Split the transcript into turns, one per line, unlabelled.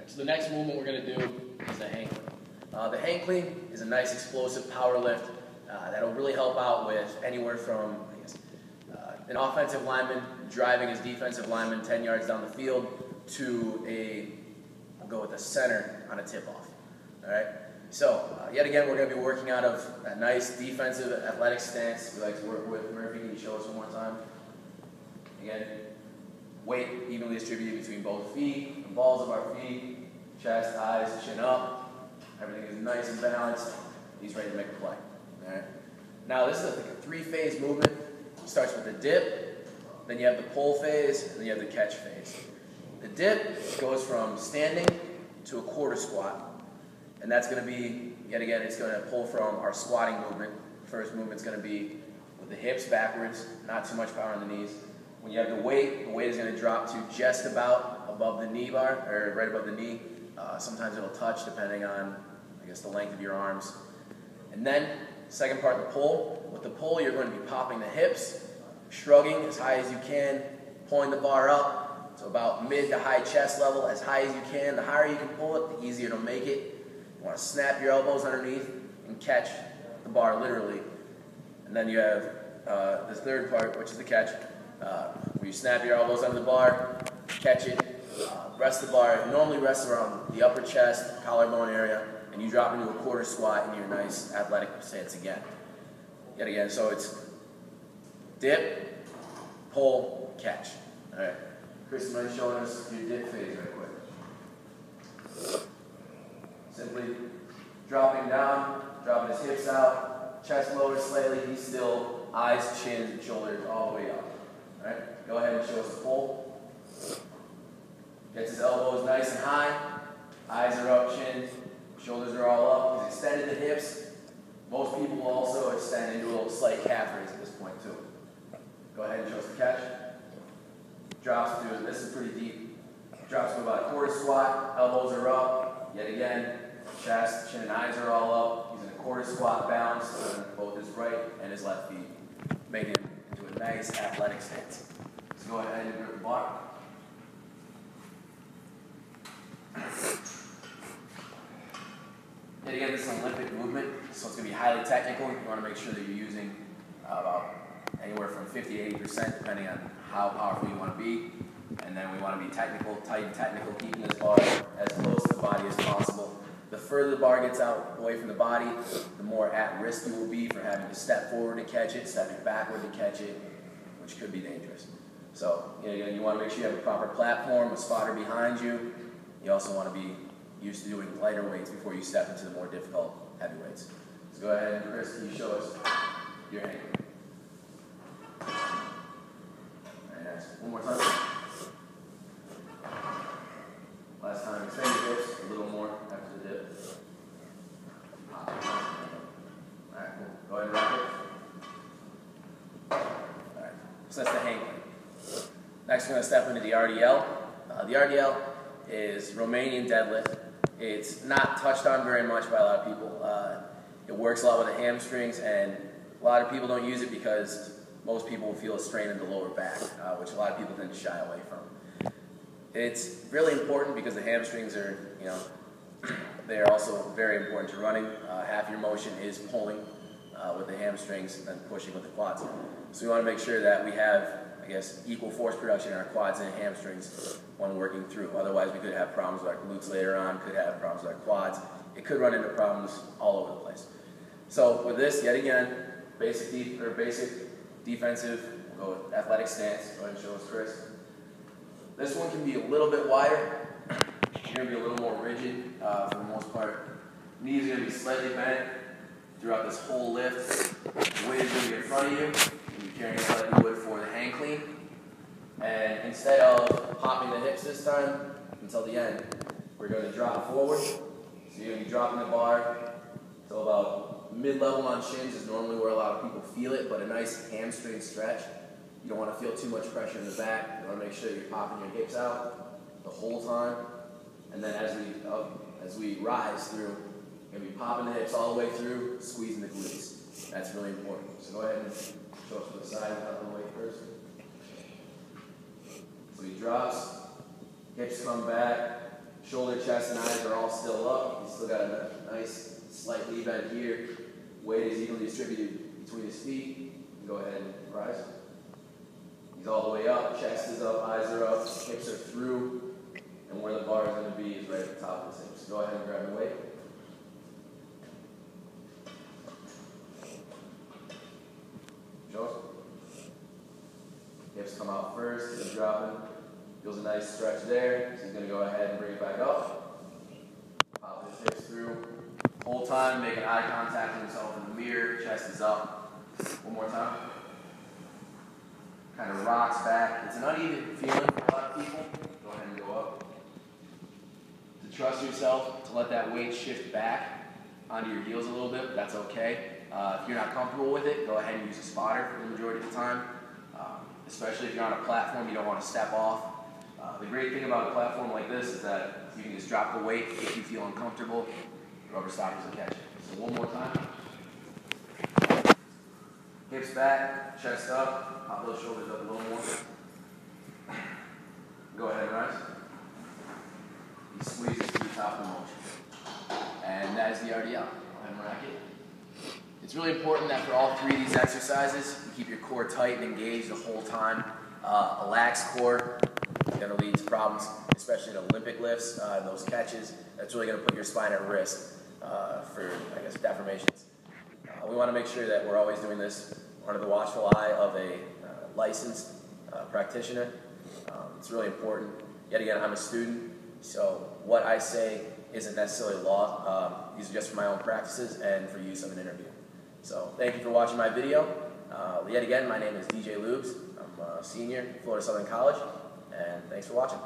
Right, so the next movement we're going to do is the hang clean. The hang clean is a nice explosive power lift that'll really help out with anywhere from an offensive lineman driving his defensive lineman 10 yards down the field to we'll go with a center on a tip-off. All right. So yet again, we're going to be working out of that nice defensive athletic stance we like to work with. Murphy, can you show us one more time? Again, weight evenly distributed between both feet, the balls of our feet, chest, eyes, chin up. Everything is nice and balanced. He's ready to make a play. All right. Now this is a three-phase movement. It starts with the dip, then you have the pull phase, and then you have the catch phase. The dip goes from standing to a quarter squat, and that's going to be, yet again, it's going to pull from our squatting movement. First movement's going to be with the hips backwards, not too much power on the knees. When you have the weight is going to drop to just about above the knee bar, or right above the knee. Sometimes it'll touch depending on, the length of your arms. And then, second part, the pull. With the pull, you're going to be popping the hips, shrugging as high as you can, pulling the bar up to about mid to high chest level, as high as you can. The higher you can pull it, the easier to make it. You want to snap your elbows underneath and catch the bar literally. And then you have the third part, which is the catch, where you snap your elbows under the bar, catch it, rest the bar. It normally rests around the upper chest, collarbone area, and you drop into a quarter squat in your nice athletic stance again. Yet again, so it's dip, pull, catch. All right. Chris, you mind showing us your dip phase right quick? Simply dropping down, dropping his hips out, chest lowered slightly. He's still eyes, chins, and shoulders all the way up. All right. Go ahead and show us the pull. Gets his elbows nice and high. Eyes are up, chin, shoulders are all up. He's extended the hips. Most people will also extend into a little slight calf raise at this point too. Go ahead and show us the catch. Drops to, this is pretty deep, drops to about a quarter squat, elbows are up. Yet again, chest, chin, and eyes are all up. He's in a quarter squat balance on both his right and his left feet, making him into a nice athletic stance. So go ahead and grip the bar. Yet again, this is an Olympic movement, so it's going to be highly technical. You want to make sure that you're using about anywhere from 50 to 80%, depending on how powerful you want to be. And then we want to be technical, tight and technical, keeping this bar as close to the body as possible. The further the bar gets out away from the body, the more at risk you will be for having to step forward to catch it, stepping backward to catch it, which could be dangerous. So you want to make sure you have a proper platform, a spotter behind you. You also want to be used to doing lighter weights before you step into the more difficult heavy weights. So go ahead and Chris, can you show us your hang clean? Very nice. One more time. Last time, extend your hips a little more after the dip. Alright, cool. Go ahead and wrap it. Alright, so that's the hang clean. Next, we're going to step into the RDL. The RDL is Romanian deadlift. It's not touched on very much by a lot of people. It works a lot with the hamstrings, and a lot of people don't use it because most people feel a strain in the lower back, which a lot of people tend to shy away from. It's really important because the hamstrings are, they are also very important to running. Half your motion is pulling with the hamstrings and then pushing with the quads. So we want to make sure that we have, equal force production in our quads and hamstrings when working through. Otherwise, we could have problems with our glutes later on, could have problems with our quads. It could run into problems all over the place. So with this, yet again, basic defensive, we'll go with athletic stance. Go ahead and show us, Chris. This one can be a little bit wider. You're going to be a little more rigid for the most part. Knees are going to be slightly bent throughout this whole lift. The weight is going to be in front of you. You're carrying it like you would for the hang clean. And instead of popping the hips this time until the end, we're going to drop forward. So you're going to be dropping the bar until about mid-level on shins is normally where a lot of people feel it, but a nice hamstring stretch. You don't want to feel too much pressure in the back. You want to make sure you're popping your hips out the whole time. And then as we rise through, you're going to be popping the hips all the way through, squeezing the glutes. That's really important. So go ahead and show us to the side without the weight first. So he drops, hips come back, Shoulder, chest, and eyes are all still up. He's still got a nice slight knee bend here. Weight is evenly distributed between his feet. Go ahead and rise. He's all the way up, chest is up, eyes are up, hips are through, and where the bar is going to be is right at the top of his hips. So go ahead and grab your weight. Show us. Hips come out first, he's dropping. Feels a nice stretch there, so he's going to go ahead and bring it back up. Pop his hips through. Whole time making eye contact with himself in the mirror, chest is up. One more time. Kind of rocks back. It's an uneven feeling for a lot of people. Go ahead and go up. To trust yourself, to let that weight shift back onto your heels a little bit, that's okay. If you're not comfortable with it, go ahead and use a spotter for the majority of the time. Especially if you're on a platform, you don't want to step off. The great thing about a platform like this is that you can just drop the weight if you feel uncomfortable. Rubber stoppers will catch it. So one more time. Hips back, chest up, pop those shoulders up a little more. Go ahead and rise. He squeezes to the top of the motion. And that is the RDL. Go ahead and rack it. It's really important that for all three of these exercises, you keep your core tight and engaged the whole time. A lax core is going to lead to problems, especially in Olympic lifts and those catches. That's really going to put your spine at risk for, deformations. We want to make sure that we're always doing this under the watchful eye of a licensed practitioner. It's really important. Yet again, I'm a student, so what I say isn't necessarily law. These are just for my own practices and for use of an interview. So thank you for watching my video. Yet again, my name is DJ Lubs. I'm a senior at Florida Southern College, and thanks for watching.